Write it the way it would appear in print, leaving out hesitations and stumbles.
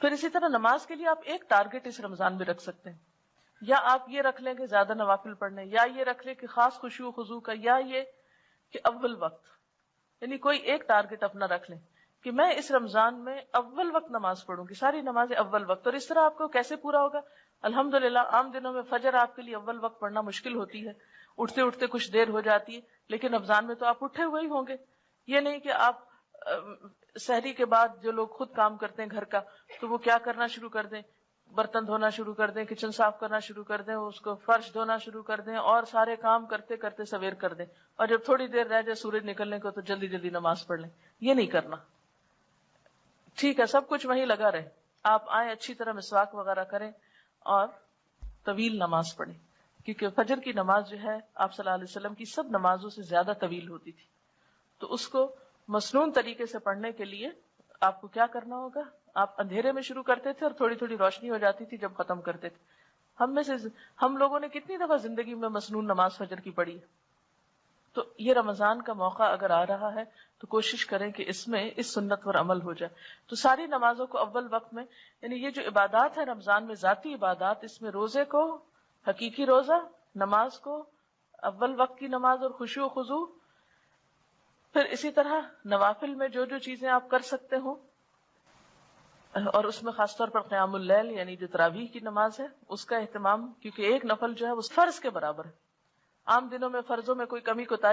پھر اسی طرح نماز کے لیے آپ ایک ٹارگٹ اس رمضان میں رکھ سکتے ہیں، یا آپ یہ رکھ لیں کہ زیادہ نوافل پڑھنے، یا یہ رکھ لیں کہ خاص خشوع و خضوع کا، یا یہ کہ اول وقت، یعنی کوئی ایک ٹارگٹ اپنا رکھ لیں کہ میں اس رمضان میں اول وقت نماز پڑھوں گی، ساری نمازیں اول وقت. اور اس طرح آپ کو کیسے پورا ہوگا؟ الحمدللہ عام دنوں میں فجر آپ کے لیے اول وقت پڑھنا مشکل ہوتی ہے، اٹھتے اٹھتے کچھ دیر ہو جاتی ہے، لیکن رمضان میں تو آپ اٹھے ہوئے ہی ہوں گے. یہ نہیں کہ آپ سحری کے بعد جو لوگ خود کام کرتے ہیں گھر کا، تو وہ کیا کرنا شروع کر دیں، برتن دھونا شروع کر دیں، کچن صاف کرنا شروع کر دیں، اس کو فرش دھونا شروع کر دیں، اور سارے کام کرتے کرتے سویر کر دیں، اور جب تھوڑی دیر رہ جائے سورج نکلنے کو تو جلدی جلدی نماز پڑھ لیں. یہ نہیں کرنا. ٹھیک ہے، سب کچھ وہیں لگا رہے، آپ آئیں اچھی طرح مسواک وغیرہ کریں اور طویل نماز پڑھیں، کیونکہ فجر کی نماز جو ہے آپ صلی اللہ علیہ وسلم کی سب نمازوں سے زیادہ طویل ہوتی تھی. تو اس کو مسنون طریقے سے پڑھنے کے لیے آپ کو کیا کرنا ہوگا؟ آپ اندھیرے میں شروع کرتے تھے اور تھوڑی تھوڑی روشنی ہو جاتی تھی جب ختم کرتے تھے. ہم لوگوں نے کتنی دفعہ زندگی میں مسنون نماز فجر کی پڑھی ہے. تو یہ رمضان کا موقع اگر آ رہا ہے تو کوشش کریں کہ اس میں اس سنت پر عمل ہو جائے. تو ساری نمازوں کو اول وقت میں، یعنی یہ جو عبادات ہے رمضان میں، ذاتی عبادات، اس میں روزے کو، حقیقی روزہ، نماز کو، اول وقت کی نماز اور خشوع و خضوع، پھر اسی طرح نوافل میں جو جو چیزیں آپ کر سکتے ہوں، اور اس میں خاص طور پر قیام اللیل یعنی جو تراویح کی نماز ہے اس کا اہتمام، کیونکہ ایک نفل جو ہے وہ فرض کے برابر ہے. عام دنوں میں فرضوں میں کوئی کمی کوتاہی